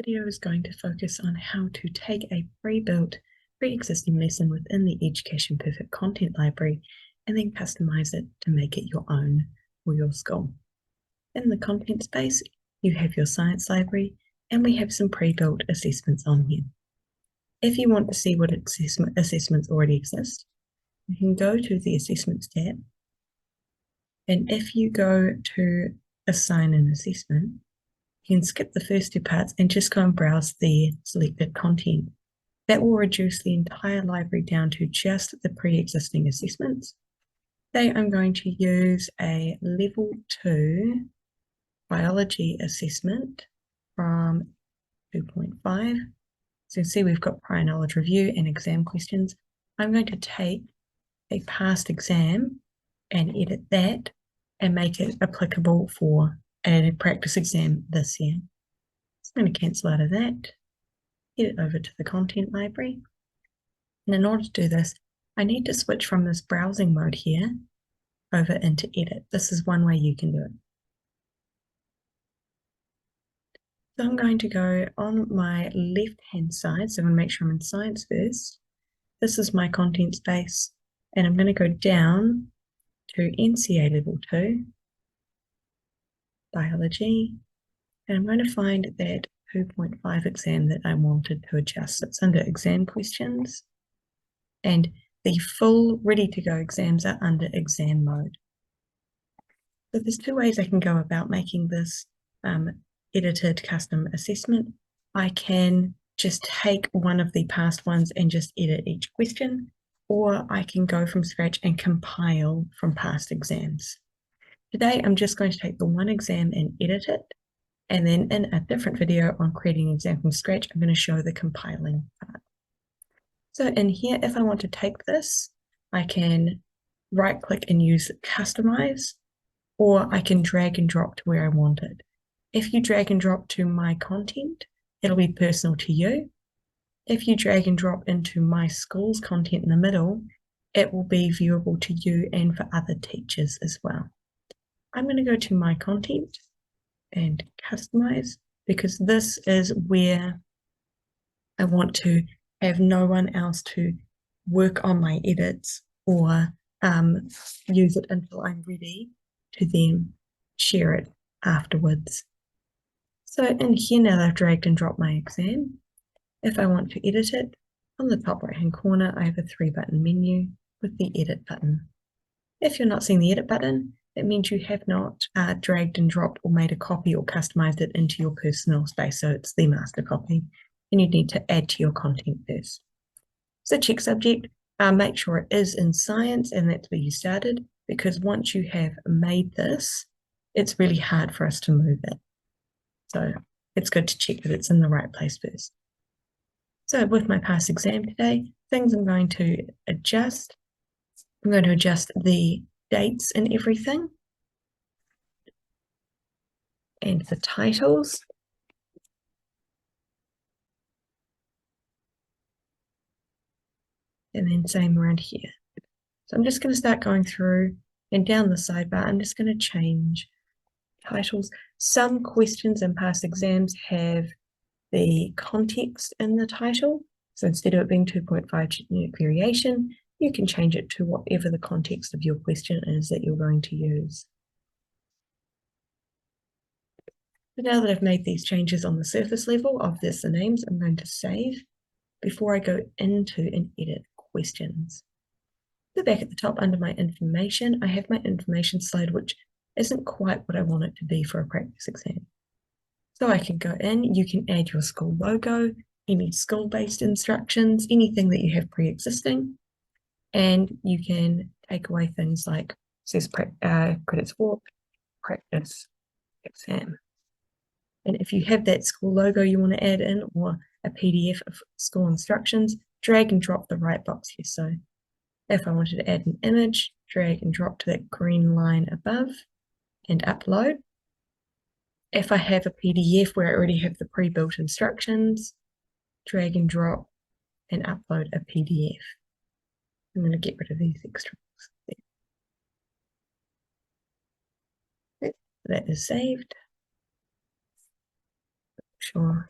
Video is going to focus on how to take a pre-built, pre-existing lesson within the Education Perfect content library and then customize it to make it your own for your school. In the content space, you have your science library, and we have some pre-built assessments on here. If you want to see what assessments already exist, you can go to the Assessments tab, and if you go to Assign an Assessment, you can skip the first two parts and just go and browse the selected content. That will reduce the entire library down to just the pre-existing assessments. Today I'm going to use a level 2 biology assessment from 2.5. So you see we've got prior knowledge review and exam questions. I'm going to take a past exam and edit that and make it applicable for a practice exam this year. So I'm going to cancel out of that, get it over to the content library. And in order to do this, I need to switch from this browsing mode here over into edit. This is one way you can do it. So I'm going to go on my left-hand side. So I'm going to make sure I'm in science first. This is my content space, and I'm going to go down to NCA level 2, biology, and I'm going to find that 2.5 exam that I wanted to adjust. It's under exam questions, and the full ready to go exams are under exam mode. So there's two ways I can go about making this edited custom assessment. I can just take one of the past ones and just edit each question, or I can go from scratch and compile from past exams. Today, I'm just going to take the one exam and edit it, and then in a different video on creating an exam from scratch, I'm going to show the compiling part. So in here, if I want to take this, I can right-click and use Customize, or I can drag and drop to where I want it. If you drag and drop to my content, it'll be personal to you. If you drag and drop into my school's content in the middle, it will be viewable to you and for other teachers as well. I'm going to go to my content and customize, because this is where I want to have no one else to work on my edits or use it until I'm ready to then share it afterwards. So in here now I've dragged and dropped my exam. If I want to edit it, on the top right hand corner I have a 3-button menu with the edit button. If you're not seeing the edit button, that means you have not dragged and dropped or made a copy or customized it into your personal space. So it's the master copy, and you need to add to your content first. So check subject, make sure it is in science, and that's where you started, because once you have made this, it's really hard for us to move it. So it's good to check that it's in the right place first. So with my past exam today, things I'm going to adjust. I'm going to adjust the dates and everything, and the titles. And then same around here. So I'm just going to start going through, and down the sidebar, I'm just going to change titles. Some questions in past exams have the context in the title. So instead of it being 2.5 genetic variation, you can change it to whatever the context of your question is that you're going to use. So now that I've made these changes on the surface level of the names, I'm going to save before I go into and edit questions. So back at the top under my information, I have my information slide, which isn't quite what I want it to be for a practice exam. So I can go in, you can add your school logo, any school-based instructions, anything that you have pre-existing, and you can take away things like says credits for practice exam. And if you have that school logo you want to add in, or a PDF of school instructions, drag and drop the right box here. So if I wanted to add an image, drag and drop to that green line above and upload. If I have a PDF where I already have the pre-built instructions, drag and drop and upload a PDF. I'm going to get rid of these extras. That is saved. Sure.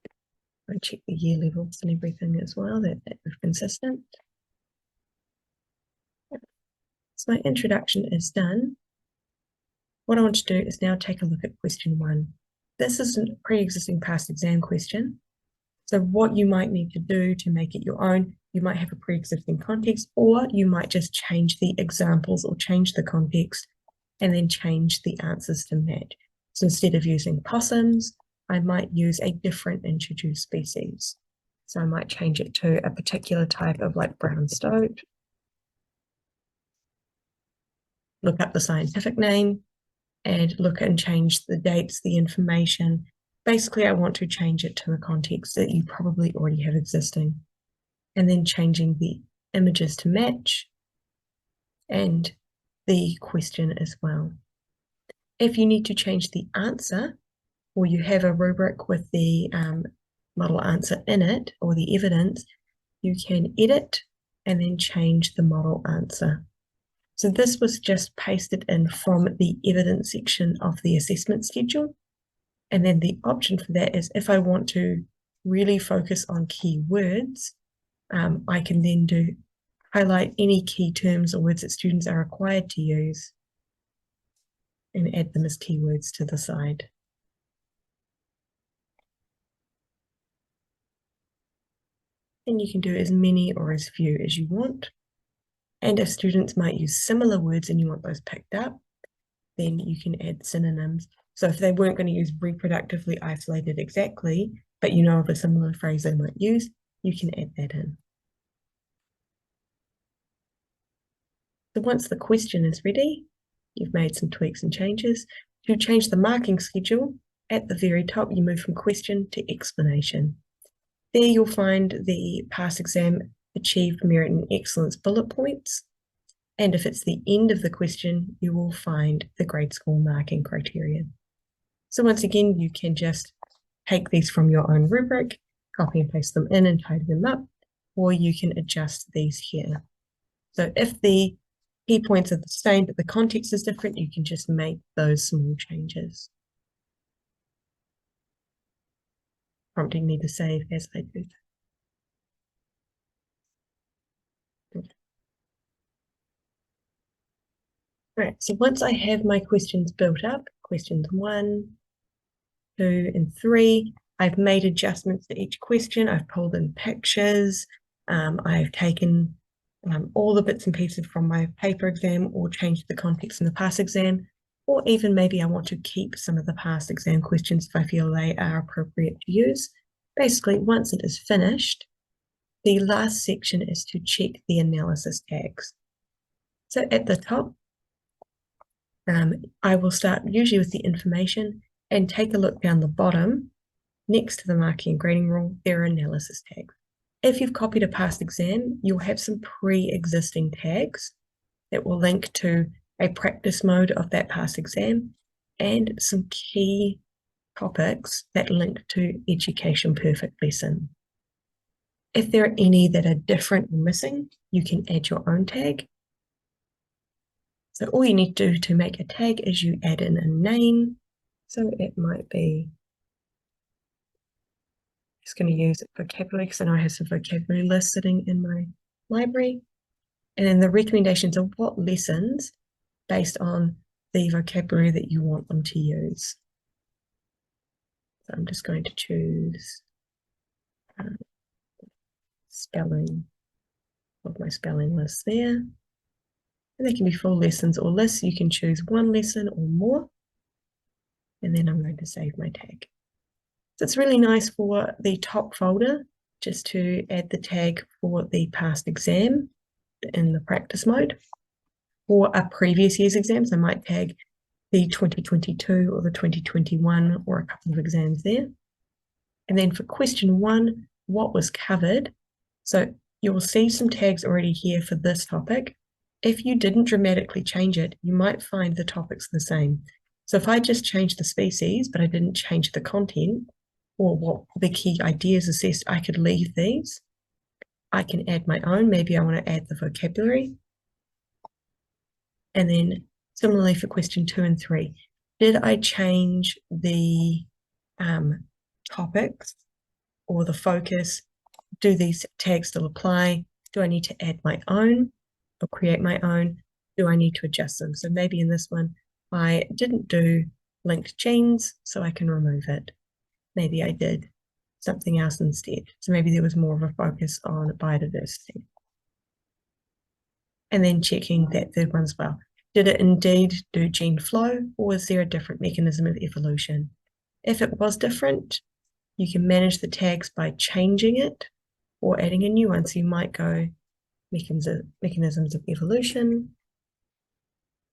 I check the year levels and everything as well, that we're consistent. So my introduction is done. What I want to do is now take a look at question 1. This is a pre-existing past exam question. So what you might need to do to make it your own, you might have a pre-existing context, or you might just change the examples or change the context and then change the answers to match. So instead of using possums, I might use a different introduced species. So I might change it to a particular type of like brown stoat. Look up the scientific name and look and change the dates, the information. Basically, I want to change it to a context that you probably already have existing. And then changing the images to match and the question as well. If you need to change the answer, or you have a rubric with the model answer in it, or the evidence, you can edit and then change the model answer. So this was just pasted in from the evidence section of the assessment schedule. And then the option for that is if I want to really focus on keywords, I can then highlight any key terms or words that students are required to use and add them as keywords to the side. And you can do as many or as few as you want. And if students might use similar words and you want those picked up, then you can add synonyms. So if they weren't going to use reproductively isolated exactly, but you know of a similar phrase they might use, you can add that in. So once the question is ready, you've made some tweaks and changes. To change the marking schedule, at the very top, you move from question to explanation. There you'll find the past exam achieved merit and excellence bullet points. And if it's the end of the question, you will find the grade school marking criteria. So once again, you can just take these from your own rubric, copy and paste them in and tidy them up, or you can adjust these here. So if the key points are the same, but the context is different, you can just make those small changes. Prompting me to save as I do. Right, so once I have my questions built up, questions 1, 2, and 3, I've made adjustments to each question. I've pulled in pictures. I've taken all the bits and pieces from my paper exam or changed the context in the past exam, or even maybe I want to keep some of the past exam questions if I feel they are appropriate to use. Basically, once it is finished, the last section is to check the analysis tags. So at the top, I will start usually with the information and take a look down the bottom. Next to the marking and grading rule, there are analysis tags. If you've copied a past exam, you'll have some pre-existing tags that will link to a practice mode of that past exam and some key topics that link to Education Perfect lesson. If there are any that are different or missing, you can add your own tag. So all you need to do to make a tag is you add in a name. So it might be, just going to use vocabulary because I know I have some vocabulary lists sitting in my library. And then the recommendations are what lessons based on the vocabulary that you want them to use. So I'm just going to choose spelling of my spelling list there. And they can be full lessons or lists. You can choose one lesson or more. And then I'm going to save my tag. So it's really nice for the top folder just to add the tag for the past exam in the practice mode. For a previous year's exams, I might tag the 2022 or the 2021 or a couple of exams there. And then for question 1, what was covered? So you'll see some tags already here for this topic. If you didn't dramatically change it, you might find the topics the same. So if I just changed the species, but I didn't change the content or what the key ideas assessed, I could leave these. I can add my own. Maybe I want to add the vocabulary. And then similarly for question 2 and 3, did I change the topics or the focus. Do these tags still apply? Do I need to add my own or create my own? Do I need to adjust them? So maybe in this one, I didn't do linked genes, so I can remove it. Maybe I did something else instead. So maybe there was more of a focus on biodiversity. And then checking that third one as well. Did it indeed do gene flow, or was there a different mechanism of evolution? If it was different, you can manage the tags by changing it or adding a new one. So you might go mechanisms of evolution,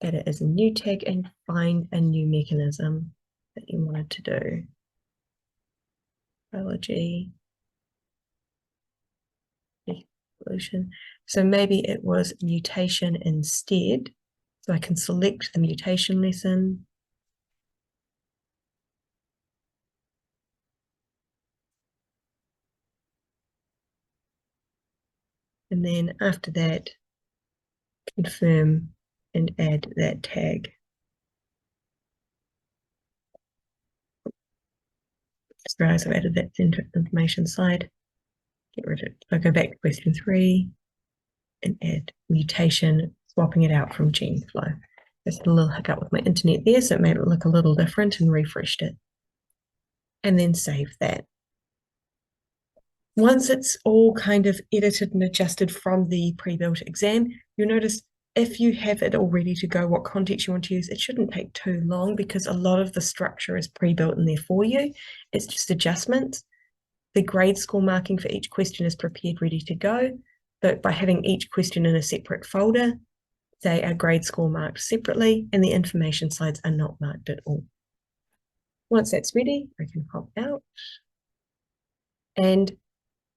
add it as a new tag, and find a new mechanism that you wanted to do. Biology, evolution. So maybe it was mutation instead. So I can select the mutation lesson. And then after that, confirm and add that tag. Just realize I've added that information slide. Get rid of it. I'll go back to question 3 and add mutation, swapping it out from gene flow. There's a little hiccup with my internet there, so it made it look a little different and refreshed it. And then save that. Once it's all kind of edited and adjusted from the pre-built exam, you'll notice if you have it all ready to go, what context you want to use, it shouldn't take too long because a lot of the structure is pre-built in there for you. It's just adjustments. The grade score marking for each question is prepared, ready to go. But by having each question in a separate folder, they are grade score marked separately and the information slides are not marked at all. Once that's ready, I can hop out. And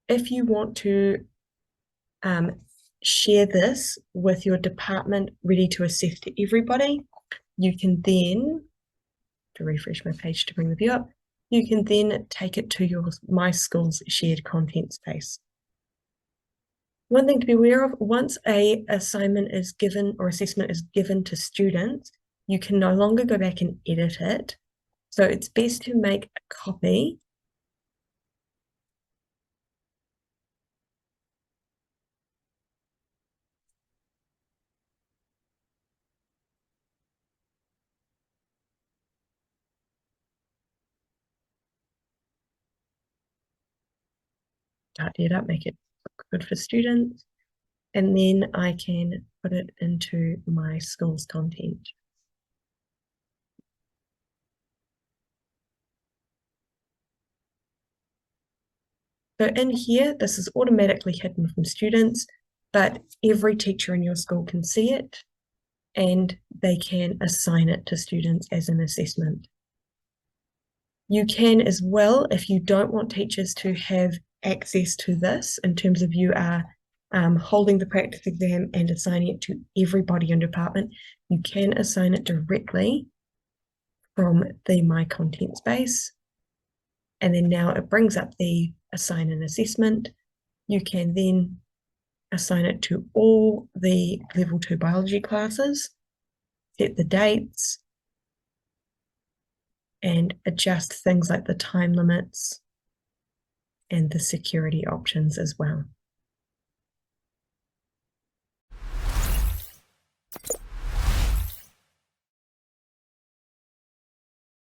if you want to share this with your department ready to assess to everybody, you can then, to refresh my page to bring the view up, you can then take it to your My Schools shared content space. One thing to be aware of, once a assignment is given or assessment is given to students, you can no longer go back and edit it. So it's best to make a copy tidy it up, make it look good for students, and then I can put it into my schools content. So in here, this is automatically hidden from students, but every teacher in your school can see it and they can assign it to students as an assessment. You can as well, if you don't want teachers to have access to this, in terms of you are holding the practice exam and assigning it to everybody in department, you can assign it directly from the My Content space. And then now it brings up the assign an assessment. You can then assign it to all the level 2 biology classes, set the dates, and adjust things like the time limits and the security options as well.